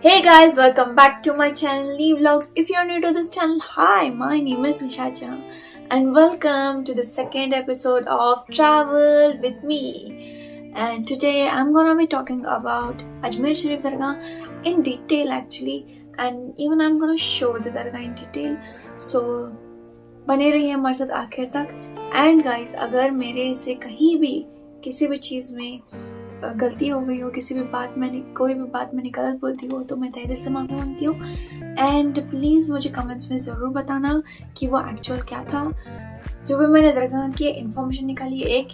Hey guys, welcome back to my channel Lee Vlogs. If you're new to this channel, hi, my name is Nisha and welcome to the second episode of Travel with Me. And today I'm gonna be talking about Ajmer Sharif Dargah in detail actually, and even I'm gonna show the Dargah in detail. So बने रहिए हमारे साथ आखिर तक. And guys, अगर मेरे से कहीं भी किसी भी चीज़ में गलती हो गई हो, कोई भी बात मैंने गलत बोलती हो, तो मैं तहे दिल से माफ़ी मांगती हूँ. एंड प्लीज़ मुझे कमेंट्स में ज़रूर बताना कि वो एक्चुअल क्या था. जो भी मैंने दरगाह की इन्फॉर्मेशन निकाली है, एक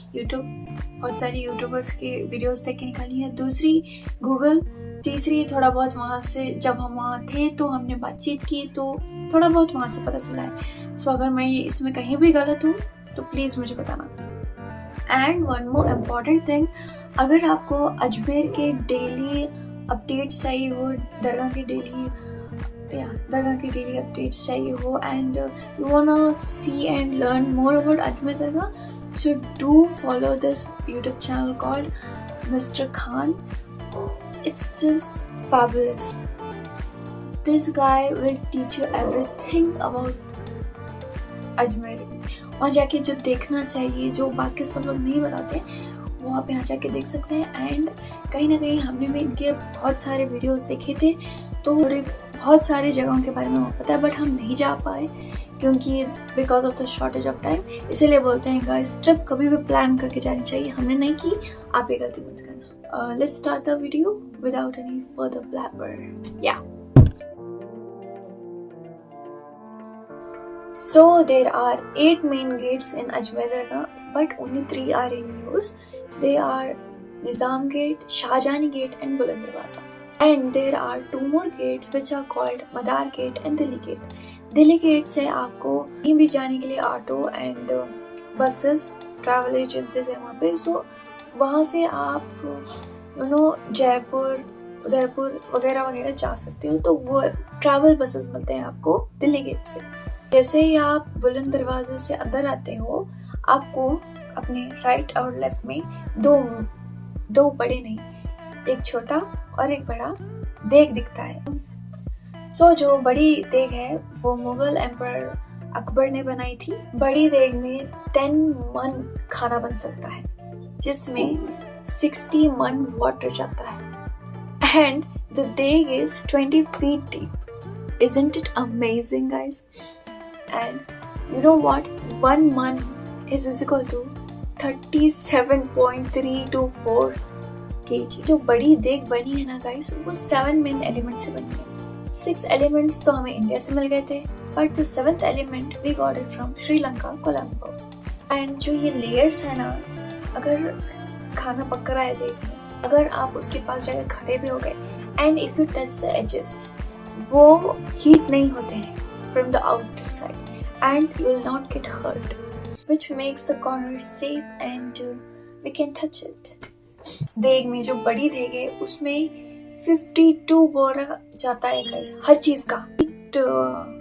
बहुत सारी यूट्यूबर्स के वीडियोस देख के निकाली है, दूसरी गूगल, तीसरी थोड़ा बहुत वहाँ से, जब हम वहाँ थे तो हमने बातचीत की तो थोड़ा बहुत वहाँ से पता चला है. सो अगर मैं इसमें कहीं भी गलत हूँ तो प्लीज़ मुझे बताना. And one more important thing, अगर आपको अजमेर के डेली अपडेट्स चाहिए हो, दरगाह की डेली अपडेट्स चाहिए हो, and you wanna see and learn more about Ajmer Dargah, so do follow this YouTube channel called Mr. Khan. It's just fabulous. This guy will teach you everything about Ajmer. वहाँ जाके जो देखना चाहिए, जो बाकी सब लोग नहीं बताते, वो आप यहाँ जाके देख सकते हैं. एंड कहीं ना कहीं हमने भी इनके बहुत सारे वीडियोस देखे थे, तो बहुत सारी जगहों के बारे में हमें पता है, बट हम नहीं जा पाए क्योंकि because of the shortage of time. इसीलिए बोलते हैं गाइस, ट्रिप कभी भी प्लान करके जानी चाहिए. हमने नहीं की, आप ये गलती मत करना. Let's start the video without any further blabber. या So there are 8 main gates in Ajmer Dargah, but only 3 are in use. They are Nizam Gate, Shahjani Gate and Buland Darwaza. And there are 2 more gates which are called Madar Gate and Dilli Gate. Dilli Gate से आपको कहीं भी जाने के लिए auto and buses, travel agencies है वहाँ पे. सो वहाँ से आप जयपुर, उदयपुर वगैरह वगैरह जा सकते हो. तो वो ट्रैवल बसेस मिलते हैं आपको दिल्ली गेट से. जैसे ही आप बुलंद दरवाजे से अंदर आते हो, आपको अपने राइट और लेफ्ट में दो बड़े नहीं, एक छोटा और एक बड़ा देग दिखता है. सो जो बड़ी देग है वो मुगल एम्परर अकबर ने बनाई थी. बड़ी देग में 10 मन खाना बन सकता है, जिसमें 60 मन वाटर जाता है. एंड द देग is 20 feet deep. Isn't it amazing, guys? And you know what? 1 man is equal to 37.324 kg. जो बड़ी देग बनी है ना गाइस, वो 7 मेन एलिमेंट से बनी है. 6 एलिमेंट्स तो हमें इंडिया से मिल गए थे, but the 7th element we got it from Sri Lanka, Colombo. And जो ये लेयर्स है ना, अगर खाना पक रहा है देग में, अगर आप उसके पास जाकर खड़े भी हो गए, and if you touch the edges, वो हीट नहीं होते हैं from the outside and you will not get hurt, which makes the corner safe and we can touch it. देग में जो बड़ी देग है उसमें 52 बोरा जाता है गाइस, हर चीज का.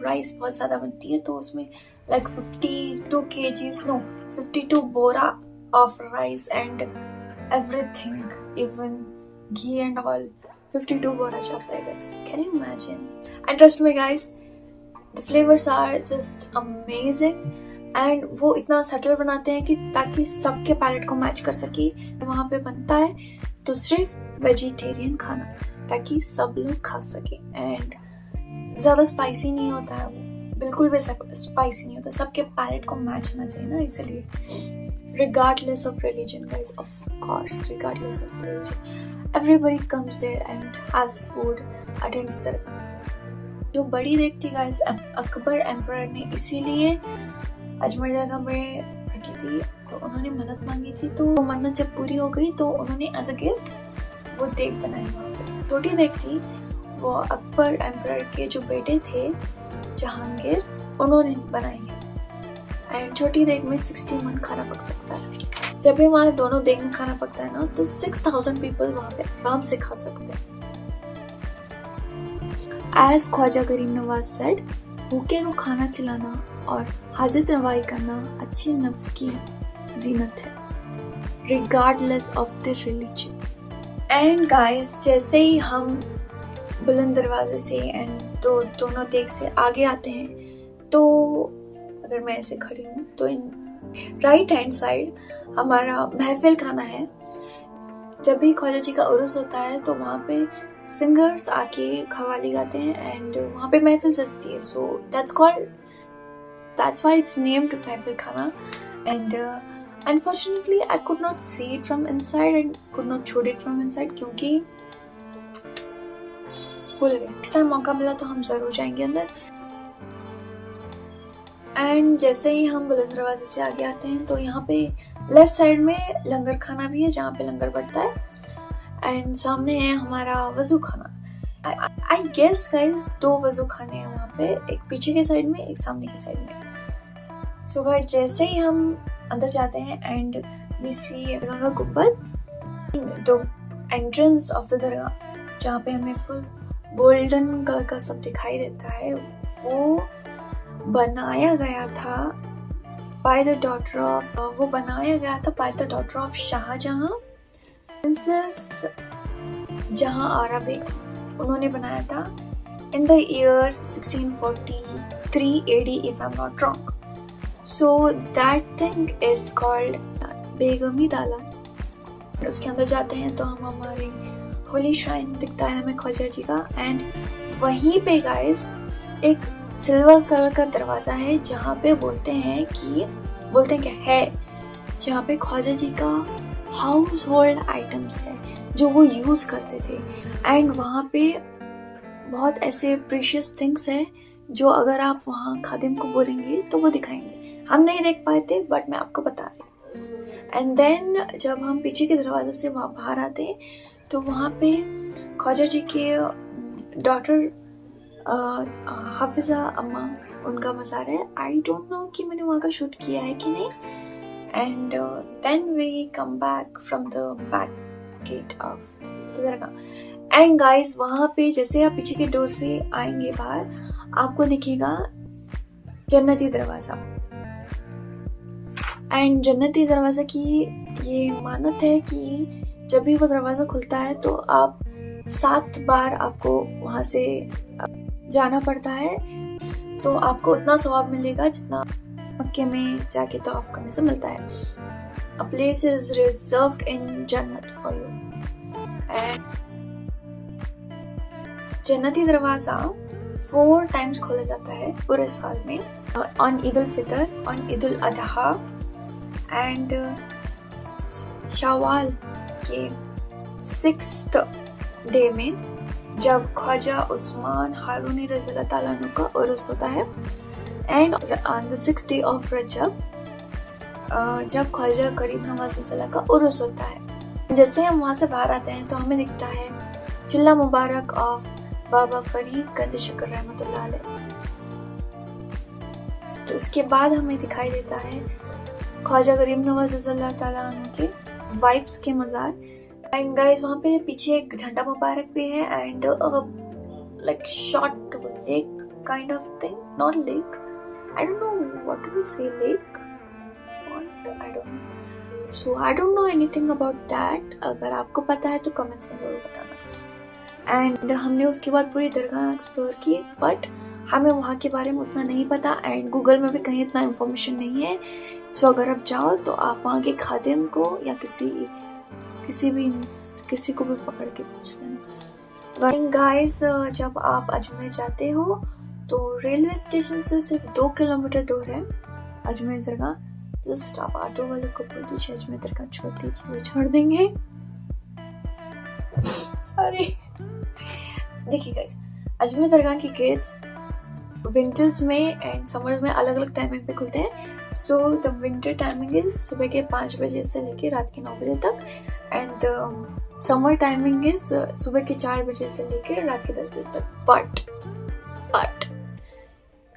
राइस बहुत ज्यादा बनती है, तो उसमें like 52 Bora of rice and everything, even ghee and all. 52 बोरा जाता है guys. Can you imagine? And trust me guys, the flavors are just amazing. and वो इतना सटल बनाते हैं कि ताकि सबके पैलेट को मैच कर सके. वहाँ पे बनता है तो सिर्फ वेजिटेरियन खाना, ताकि सब लोग खा सके. एंड ज़्यादा स्पाइसी नहीं होता है, बिल्कुल भी स्पाइसी नहीं होता. सबके पैलेट को मैच होना चाहिए ना, इसलिए. regardless of religion guys, of course, regardless of religion, everybody comes there and has food, attends दरगाह. जो बड़ी देग थी गाइस, अकबर एम्परर ने इसीलिए अजमेर दरगाह में रखी थी. तो उन्होंने मन्नत मांगी थी, तो वो मन्नत जब पूरी हो गई तो उन्होंने एज अ गिफ्ट वो देग बनाई. वहाँ पे छोटी देग थी, वो अकबर एम्परर के जो बेटे थे जहांगीर, उन्होंने बनाई है. एंड छोटी देग में 60 मन खाना पक सकता है. जब भी हमारे दोनों देग में खाना पकता है ना, तो 6000 पीपल वहाँ पे आराम से खा सकते हैं. As ख्वाजा गरीब नवाज said, भूखे को खाना खिलाना और हाजत रवाई करना अच्छे नफ्स की जीनत है, regardless of the religion. And guys, जैसे ही हम बुलंद दरवाजे से एंड तो दोनों देख से आगे आते हैं, तो अगर मैं ऐसे खड़ी हूँ तो इन राइट हैंड साइड हमारा महफिल खाना है। जब भी ख्वाजा जी का उर्स होता है तो वहाँ पे सिंगर्स आके खवाली गाते हैं एंड वहाँ पे महफिल सजती है, सो that's why it's named महफिल खाना। And unfortunately I could not see it from inside and could not shoot it from inside क्योंकि भूल गए। नेक्स्ट टाइम मौका मिला तो हम जरूर जाएंगे अंदर। एंड जैसे ही हम बुलंद दरवाजे से आगे आते हैं तो यहाँ पे लेफ्ट साइड में लंगर खाना भी है जहाँ पे लंगर बढ़ता है एंड सामने है हमारा वजू खाना। आई गेस गाइस 2 वजू खाने हैं वहाँ पे, एक पीछे के साइड में एक सामने के साइड में। सो गाइस जैसे ही हम अंदर जाते हैं एंड वी सी दरगाह का गुंबद, द एंट्रेंस ऑफ द दरगाह जहाँ पे हमें फुल गोल्डन कलर का सब दिखाई देता है, वो बनाया गया था by the daughter of Shah Jahan, princess Jahan Ara Begum. उन्होंने बनाया था in the year 1643 AD if I'm not wrong. So that thing is called बेगमी दालान। उसके अंदर जाते हैं तो हम हमारे होली श्राइन दिखता है हमें ख्वाजा जी का एंड वहीं पे गाइस एक सिल्वर कलर का दरवाजा है जहाँ पे बोलते हैं क्या है, जहाँ पे ख्वाजा जी का हाउस होल्ड आइटम्स है जो वो यूज करते थे एंड वहाँ पे बहुत ऐसे प्रीशियस थिंग्स है जो अगर आप वहाँ खादिम को बोलेंगे तो वो दिखाएंगे। हम नहीं देख पाए थे बट मैं आपको बता रही हूँ। एंड देन जब हम पीछे के दरवाजे से वहाँ बाहर आते हैं तो वहाँ पे ख्वाजा जी के डॉटर हाफिजा अम्मा उनका मज़ार है। आई डोंट नो कि मैंने वहाँ का शूट किया है कि नहीं। And then we come back from the back gate of the dargah and guys वहाँ पे जैसे आप पीछे के डोर से आएंगे बाहर आपको दिखेगा जन्नती दरवाज़ा। एंड जन्नती दरवाज़ा की ये मानत है कि जब भी वो दरवाज़ा खुलता है तो आप 7 बार आपको वहाँ से जाना पड़ता है, तो आपको उतना सवाब मिलेगा जितना मक्के में जाके तवाफ करने से मिलता है। A place is reserved in जन्नत for you. जन्नती दरवाज़ा 4 times खोला जाता है पूरे साल में, on Eid ul Fitr, on Eid ul Adha and Shawwal के 6th डे में जब ख्वाजा उस्मान हारूनी रज़ी अल्लाह ताला अन्हु का उर्स होता है and on the 6th day of Rajab जब ख्वाजा करीम नवाज रज़ी का उर्स होता है। जैसे हम वहाँ से बाहर आते हैं तो हमें दिखता है चिल्ला मुबारक ऑफ बाबा फरीद गंज शकर रहमतुल्लाह अलैह। तो उसके बाद हमें दिखाई देता है ख्वाजा करीम नवाज रज़ी अल्लाह ताला अन्हु के वाइफ्स के मज़ार एंड गाइस वहाँ पे पीछे एक झंडा मुबारक भी है and like short lake kind of thing, not lake, I don't know what do we say, lake, I don't know, so I don't know anything about that. अगर आपको पता है तो कमेंट्स में जरूर बताना। एंड हमने उसके बाद पूरी दरगाह एक्सप्लोर की बट हमें वहाँ के बारे में उतना नहीं पता एंड गूगल में भी कहीं इतना इन्फॉर्मेशन नहीं है। सो अगर आप जाओ तो आप वहाँ के खादिम को या किसी को भी पकड़ के पूछ लेना। गाइस जब आप अजमेर जाते हो तो रेलवे स्टेशन से सिर्फ 2 किलोमीटर दूर है अजमेर दरगाह। जस्ट आप ऑटो वाले को बोल दीजिए अजमेर दरगाह छोड़ दीजिए, वो छोड़ देंगे। सॉरी। देखिए गाइस अजमेर दरगाह की गेट्स विंटर्स में एंड समर में अलग अलग टाइमिंग पे खुलते हैं। So the winter timing is सुबह के 5 बजे से लेके रात के 9 बजे तक एंड समर टाइमिंग इज सुबह के 4 बजे से लेके रात के 10 बजे तक। बट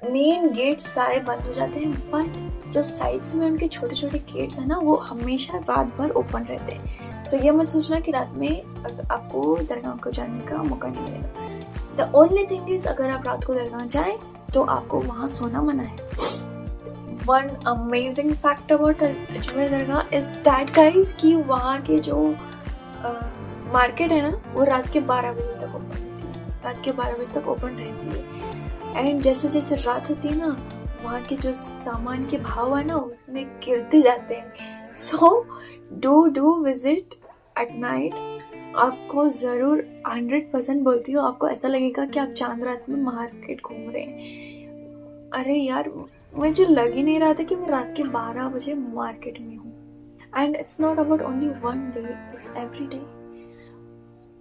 मेन गेट्स सारे बंद हो जाते हैं बट जो साइड्स में उनके छोटे छोटे गेट्स हैं ना वो हमेशा रात भर ओपन रहते हैं। तो ये मत सोचना कि रात में आपको दरगाह को जाने का मौका नहीं मिलेगा। द ओनली थिंग इज अगर आप रात को दरगाह जाएं तो आपको वहाँ सोना मना है। One amazing fact about Ajmer Dargah is that guys कि वहाँ के जो मार्केट है ना वो रात के 12 बजे तक ओपन होती है। रात के 12 बजे तक ओपन रहती है। एंड जैसे जैसे रात होती है ना, वहाँ के जो सामान के भाव है ना उतने गिरते जाते हैं। So do visit at night. आपको ज़रूर 100% बोलती हूँ, आपको ऐसा लगेगा कि आप चांद रात में मार्केट घूम रहे हैं। अरे यार, मुझे लग ही नहीं रहा था कि मैं रात के 12 बजे मार्केट में हूँ। And it's not about only one day, it's every day.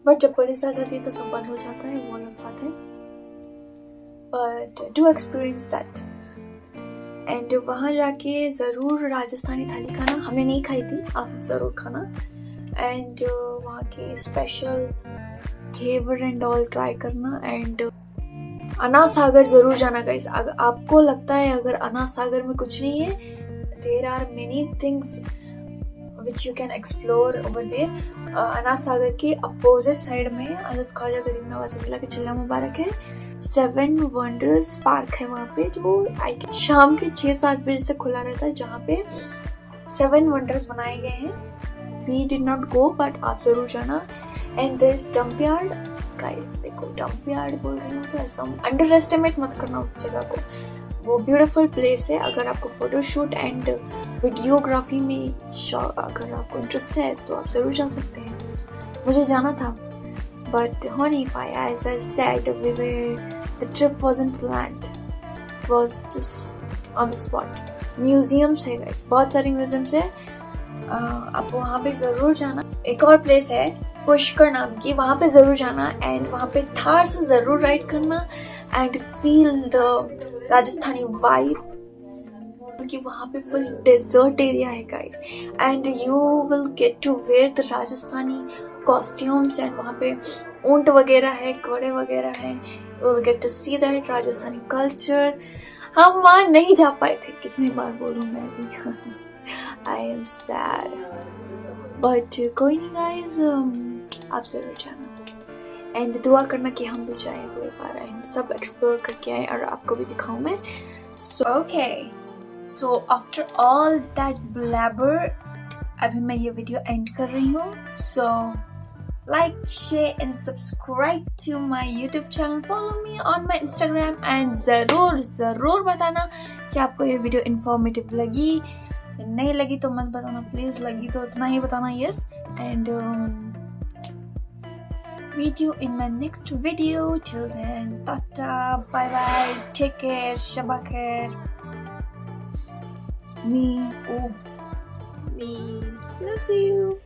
But जब पुलिस आ जाती है तो सब बंद हो जाता है, वो अलग बात है। But do experience that. And वहाँ जाके ज़रूर राजस्थानी थाली खाना, हमने नहीं खाई थी, आप ज़रूर खाना। एंड वहाँ के special ghevar and all try करना। एंड अन्ना सागर ज़रूर जाना गाइस। अगर आपको लगता है अगर अन्ना सागर में कुछ नहीं है, there are many things which you can explore over there. Anna Sagar के अपोजिट साइड में हज़रत ख्वाजा गरीब नवाज सिलसिला के चिल्ला मुबारक है। 7 वंडर्स पार्क है वहाँ पे, जो शाम के 6-7 बजे से खुला रहता है, जहाँ पे 7 वंडर्स बनाए गए हैं। We did not go, but आप जरूर जाना। And this dump yard guys, देखो डंप यार्ड बोल रही हूँ तो ऐसा अंडर एस्टिमेट मत करना उस जगह को। वो ब्यूटीफुल प्लेस है। अगर आपको फोटोशूट एंड वीडियोग्राफी में अगर आपको इंटरेस्ट है तो आप जरूर जा सकते हैं। मुझे जाना था बट हो नहीं पाया। As I said, the trip wasn't planned. It was just on the spot. Museums है गाइस, बहुत सारे म्यूजियम्स है, आप वहाँ पे जरूर जाना। एक और प्लेस है पुष्कर नाम की, वहाँ पे जरूर जाना। एंड वहाँ पे थार से जरूर राइड करना and feel the Rajasthani vibe, क्योंकि वहाँ पे फुल डेजर्ट एरिया है guys. And you will get to wear the Rajasthani costumes. And वहाँ पे ऊंट वगैरह है, घोड़े वगैरह है। You will get to see that Rajasthani culture. हम वहाँ नहीं जा पाए थे, कितनी बार बोलूँ मैं भी। आई एम सैड, बट कोई नहीं गाइज, आप जरूर जाना। एंड दुआ करना कि हम भी जाए अगले बार एंड सब एक्सप्लोर करके आए और आपको भी दिखाऊं मैं। So after all that blabber, अभी मैं ये वीडियो एंड कर रही हूँ। सो like, share and subscribe to my YouTube channel. Follow me on my Instagram and जरूर बताना कि आपको ये वीडियो इंफॉर्मेटिव लगी। नहीं लगी तो मत बताना प्लीज, लगी तो उतना ही बताना yes. And meet you in my next video. Till then, tata, bye bye, take care, Shabba khair. Me loves you.